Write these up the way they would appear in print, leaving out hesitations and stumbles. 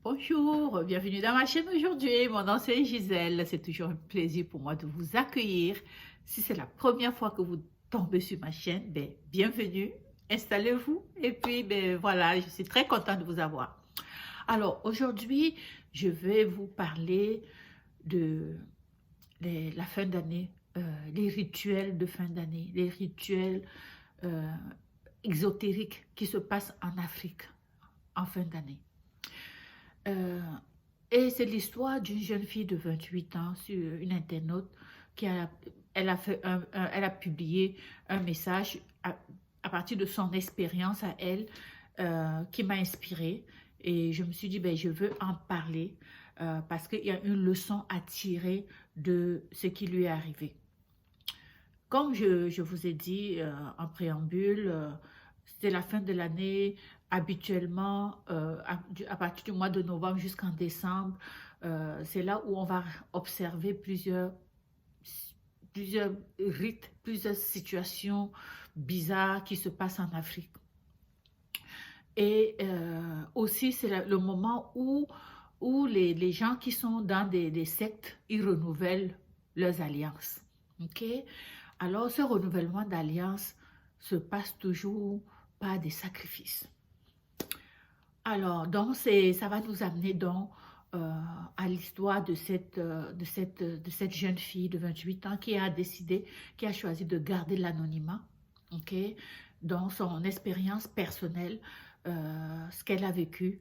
Bonjour, bienvenue dans ma chaîne aujourd'hui. Mon nom c'est Gisèle. C'est toujours un plaisir pour moi de vous accueillir. Si c'est la première fois que vous tombez sur ma chaîne, bienvenue. Installez-vous et puis voilà, je suis très contente de vous avoir. Alors aujourd'hui, je vais vous parler de la fin d'année, les rituels de fin d'année, les rituels euh, exotériques qui se passent en Afrique en fin d'année. Euh, et c'est l'histoire d'une jeune fille de 28 ans sur une internaute qui a, elle a, fait elle a publié un message à partir de son expérience à elle qui m'a inspirée. Et je me suis dit, je veux en parler parce qu'il y a une leçon à tirer de ce qui lui est arrivé. Comme je vous ai dit en préambule, c'est la fin de l'année. Habituellement, à partir du mois de novembre jusqu'en décembre, c'est là où on va observer plusieurs rites, plusieurs situations bizarres qui se passent en Afrique. Et aussi, c'est le moment où les gens qui sont dans des sectes, ils renouvellent leurs alliances. OK? Alors, ce renouvellement d'alliance se passe toujours par des sacrifices. Alors, donc, ça va nous amener donc à l'histoire de cette jeune fille de 28 ans qui a décidé, qui a choisi de garder l'anonymat, ok? Donc, son expérience personnelle, ce qu'elle a vécu,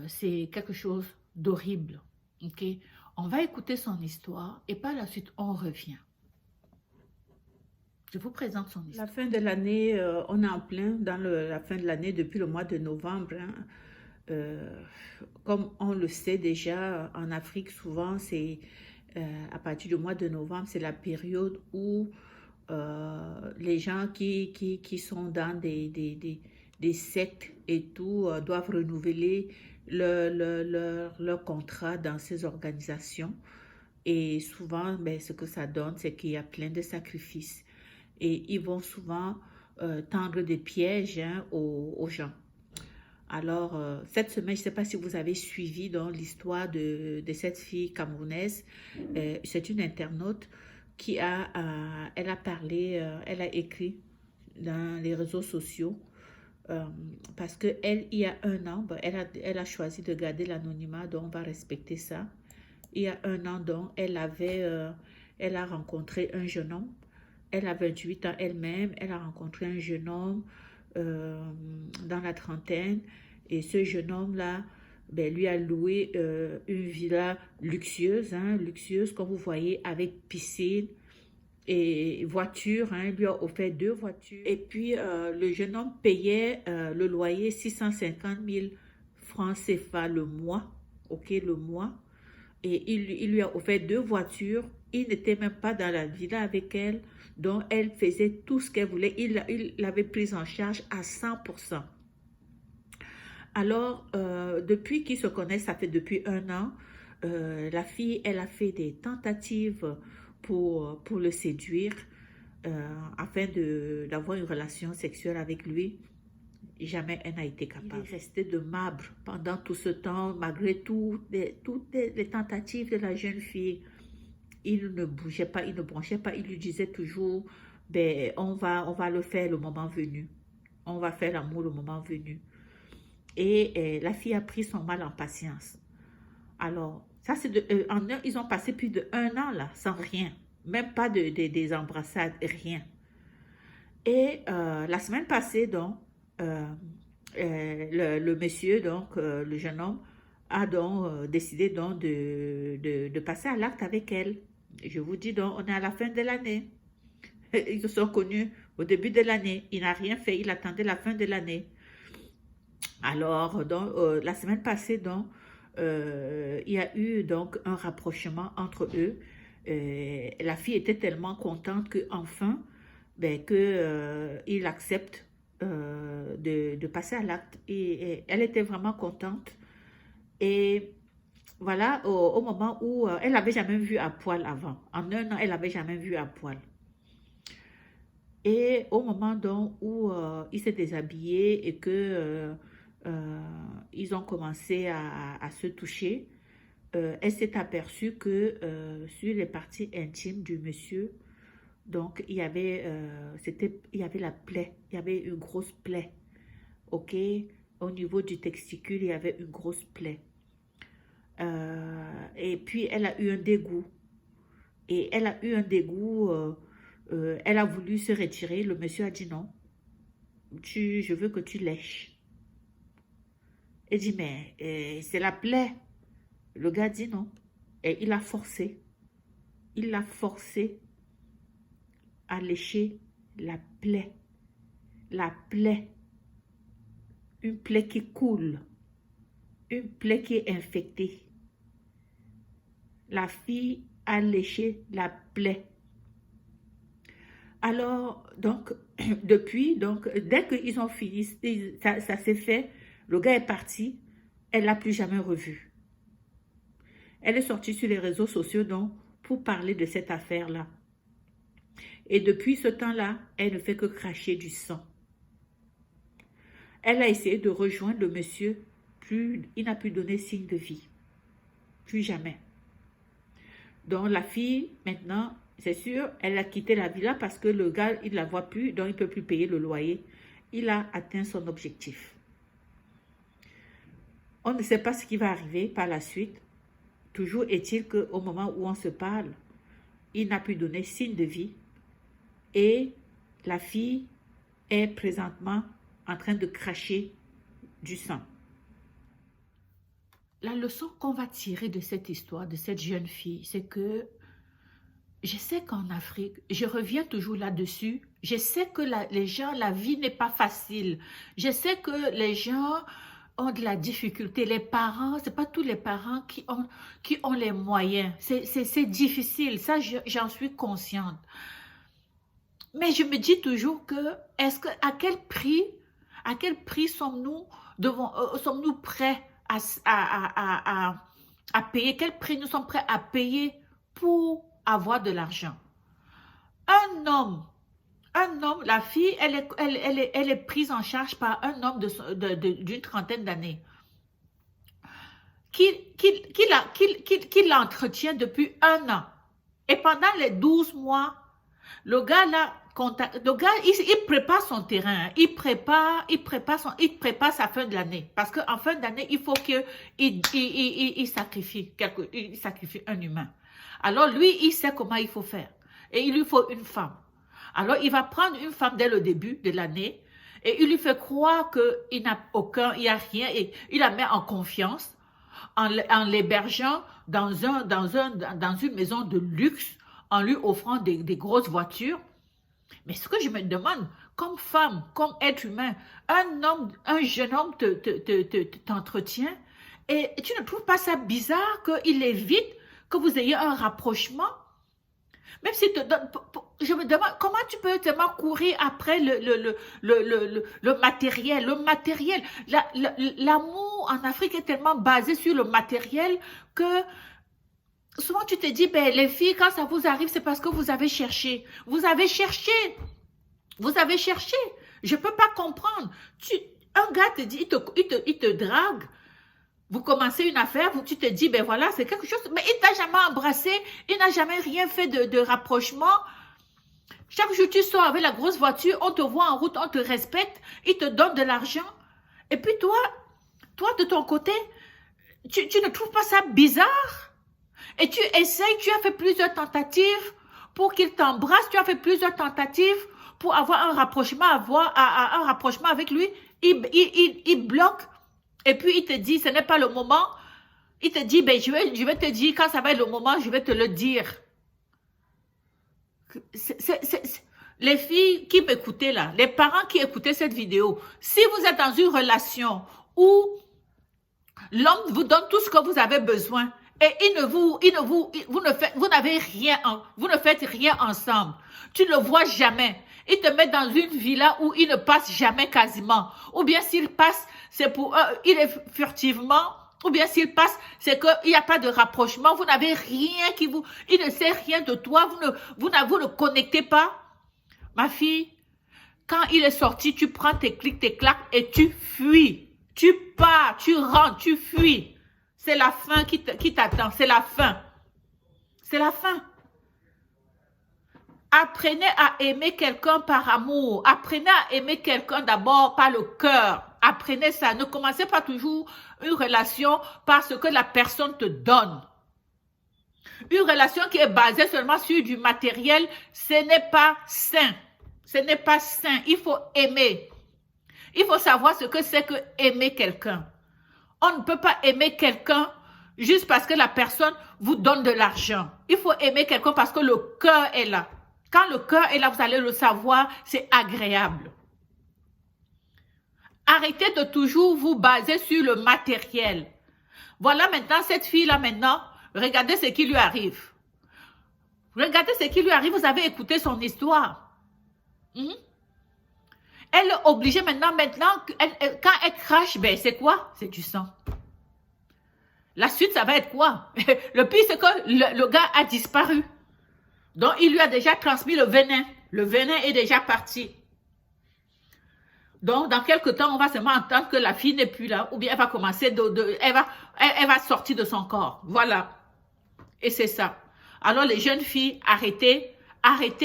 c'est quelque chose d'horrible, ok? On va écouter son histoire et par la suite, on revient. Je vous présente son histoire. La fin de l'année, on est en plein dans la fin de l'année depuis le mois de novembre. Comme on le sait déjà, en Afrique, souvent, c'est à partir du mois de novembre, c'est la période où les gens qui sont dans des sectes et tout doivent renouveler leur contrat dans ces organisations. Et souvent, ce que ça donne, c'est qu'il y a plein de sacrifices. Et ils vont souvent tendre des pièges aux gens. Alors, cette semaine, je ne sais pas si vous avez suivi l'histoire de cette fille camerounaise. C'est une internaute qui elle a parlé, elle a écrit dans les réseaux sociaux parce qu'elle, il y a un an, elle a choisi de garder l'anonymat, donc on va respecter ça. Il y a un an, donc, elle a rencontré un jeune homme. Elle a 28 ans elle-même. Elle a rencontré un jeune homme dans la trentaine. Et ce jeune homme-là, lui a loué une villa luxueuse, luxueuse, comme vous voyez, avec piscine et voiture. Il lui a offert 2 voitures. Et puis, le jeune homme payait le loyer 650 000 francs CFA le mois. OK, le mois. Et il lui a offert 2 voitures. Il n'était même pas dans la villa avec elle. Donc, elle faisait tout ce qu'elle voulait. Il l'avait prise en charge à 100%. Alors, depuis qu'ils se connaissent, ça fait depuis un an, la fille, elle a fait des tentatives pour le séduire afin d'avoir une relation sexuelle avec lui. Jamais elle n'a été capable. Il est resté de marbre pendant tout ce temps, malgré toutes les tentatives de la jeune fille. Il ne bougeait pas, il ne bronchait pas. Il lui disait toujours, on va le faire le moment venu. On va faire l'amour le moment venu. Et la fille a pris son mal en patience. Alors, ça c'est ils ont passé plus d'1 an là, sans rien. Même pas des embrassades, rien. Et la semaine passée, donc, le monsieur, donc, le jeune homme, a donc décidé donc de passer à l'acte avec elle. Je vous dis donc, on est à la fin de l'année. Ils se sont connus au début de l'année. Il n'a rien fait, il attendait la fin de l'année. Alors, donc, la semaine passée, donc, il y a eu donc un rapprochement entre eux. La fille était tellement contente qu'enfin, il accepte de passer à l'acte. Et elle était vraiment contente. Et voilà, au moment où elle n'avait jamais vu à poil avant. En un an, elle n'avait jamais vu à poil. Et au moment donc où il s'est déshabillé et que ils ont commencé à se toucher. Elle s'est aperçue que sur les parties intimes du monsieur, donc il y avait la plaie, il y avait une grosse plaie, ok? Au niveau du testicule, il y avait une grosse plaie. Et puis elle a eu un dégoût. Et elle a eu un dégoût, elle a voulu se retirer. Le monsieur a dit non, je veux que tu lèches. Elle dit mais c'est la plaie. Le gars dit non. Et il a forcé. Il l'a forcé à lécher la plaie. La plaie. Une plaie qui coule. Une plaie qui est infectée. La fille a léché la plaie. Alors, donc, depuis, donc, dès qu'ils ont fini, ça s'est fait, le gars est parti, elle ne l'a plus jamais revu. Elle est sortie sur les réseaux sociaux, donc, pour parler de cette affaire-là. Et depuis ce temps-là, elle ne fait que cracher du sang. Elle a essayé de rejoindre le monsieur, il n'a plus donné signe de vie. Plus jamais. Donc, la fille, maintenant, c'est sûr, elle a quitté la villa parce que le gars, il ne la voit plus, donc il ne peut plus payer le loyer. Il a atteint son objectif. On ne sait pas ce qui va arriver par la suite. Toujours est-il qu'au moment où on se parle, il n'a plus donné signe de vie. Et la fille est présentement en train de cracher du sang. La leçon qu'on va tirer de cette histoire, de cette jeune fille, c'est que je sais qu'en Afrique, je reviens toujours là-dessus, je sais que les gens, la vie n'est pas facile. Je sais que les gens ont de la difficulté. Les parents, ce n'est pas tous les parents qui ont les moyens. C'est difficile, ça j'en suis consciente. Mais je me dis toujours que, à quel prix sommes-nous prêts à payer? Quel prix nous sommes prêts à payer pour avoir de l'argent? Un homme, la fille, elle est prise en charge par un homme d'une trentaine d'années qui l'entretient depuis 1 an. Et pendant les 12 mois, le gars là, il prépare son terrain, il prépare sa fin de l'année. Parce qu'en fin d'année, il faut qu'il sacrifie un humain. Alors lui, il sait comment il faut faire. Et il lui faut une femme. Alors il va prendre une femme dès le début de l'année et il lui fait croire qu'il n'a il n'y a rien, et il la met en confiance en l'hébergeant dans une maison de luxe, en lui offrant des grosses voitures. Mais ce que je me demande, comme femme, comme être humain, un jeune homme t'entretient et tu ne trouves pas ça bizarre qu'il évite que vous ayez un rapprochement? Même si je me demande comment tu peux tellement courir après le matériel. Le matériel, l'amour en Afrique est tellement basé sur le matériel que souvent tu te dis, ben, les filles, quand ça vous arrive, c'est parce que vous avez cherché. Vous avez cherché. Vous avez cherché. Je ne peux pas comprendre. Un gars te dit, il te drague. Vous commencez une affaire, tu te dis, ben voilà, c'est quelque chose. Mais il t'a jamais embrassé, il n'a jamais rien fait de rapprochement. Chaque jour, tu sors avec la grosse voiture, on te voit en route, on te respecte, il te donne de l'argent. Et puis toi, de ton côté, tu ne trouves pas ça bizarre? Et tu essayes, tu as fait plusieurs tentatives pour qu'il t'embrasse, tu as fait plusieurs tentatives pour avoir un rapprochement, un rapprochement avec lui. Il bloque. Et puis, il te dit, ce n'est pas le moment. Il te dit, ben, je vais te dire, quand ça va être le moment, je vais te le dire. Les filles qui m'écoutaient là, les parents qui écoutaient cette vidéo, si vous êtes dans une relation où l'homme vous donne tout ce que vous avez besoin et vous ne faites rien ensemble, tu ne le vois jamais. Il te met dans une villa où il ne passe jamais quasiment. Ou bien s'il passe, il est furtivement, ou bien s'il passe, c'est qu'il n'y a pas de rapprochement, vous n'avez rien il ne sait rien de toi, vous ne connectez pas. Ma fille, quand il est sorti, tu prends tes clics, tes claques et tu fuis. Tu pars, tu rentres, tu fuis. C'est la fin qui t'attend, c'est la fin. C'est la fin. Apprenez à aimer quelqu'un par amour. Apprenez à aimer quelqu'un d'abord par le cœur. Apprenez ça. Ne commencez pas toujours une relation par ce que la personne te donne. Une relation qui est basée seulement sur du matériel, ce n'est pas sain. Ce n'est pas sain. Il faut aimer. Il faut savoir ce que c'est que aimer quelqu'un. On ne peut pas aimer quelqu'un juste parce que la personne vous donne de l'argent. Il faut aimer quelqu'un parce que le cœur est là. Quand le cœur est là, vous allez le savoir, c'est agréable. Arrêtez de toujours vous baser sur le matériel. Voilà maintenant, cette fille-là maintenant, regardez ce qui lui arrive. Regardez ce qui lui arrive, vous avez écouté son histoire. Elle est obligée maintenant, quand elle crache, ben c'est quoi? C'est du sang. La suite, ça va être quoi? Le pire, c'est que le gars a disparu. Donc, il lui a déjà transmis le venin. Le venin est déjà parti. Donc, dans quelques temps, on va seulement entendre que la fille n'est plus là. Ou bien elle va commencer elle va sortir de son corps. Voilà. Et c'est ça. Alors, les jeunes filles, arrêtez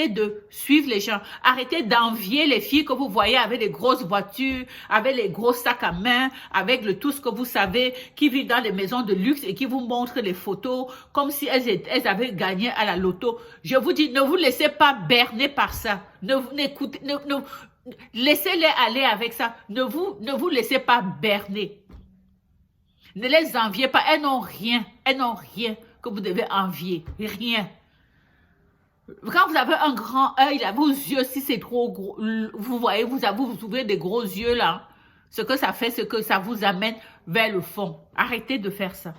de suivre les gens. Arrêtez d'envier les filles que vous voyez avec les grosses voitures, avec les gros sacs à main, avec tout ce que vous savez, qui vivent dans les maisons de luxe et qui vous montrent les photos comme si elles avaient gagné à la loto. Je vous dis, ne vous laissez pas berner par ça. Laissez-les aller avec ça. Ne vous laissez pas berner. Ne les enviez pas. Elles n'ont rien. Elles n'ont rien que vous devez envier. Rien. Quand vous avez un grand œil, là, vos yeux, si c'est trop gros, vous voyez, vous ouvrez des gros yeux là. Ce que ça fait, c'est que ça vous amène vers le fond. Arrêtez de faire ça.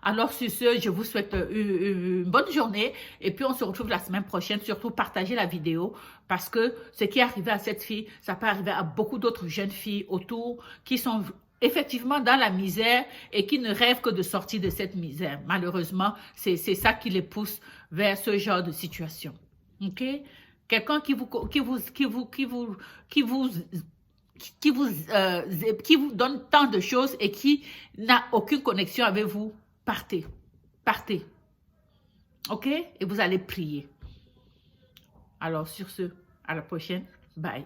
Alors sur ce, je vous souhaite une bonne journée et puis on se retrouve la semaine prochaine. Surtout partagez la vidéo parce que ce qui est arrivé à cette fille, ça peut arriver à beaucoup d'autres jeunes filles autour qui sont effectivement dans la misère et qui ne rêvent que de sortir de cette misère. Malheureusement, c'est ça qui les pousse vers ce genre de situation. Ok? Quelqu'un qui vous donne tant de choses et qui n'a aucune connexion avec vous, partez. Partez. Ok? Et vous allez prier. Alors sur ce, à la prochaine. Bye.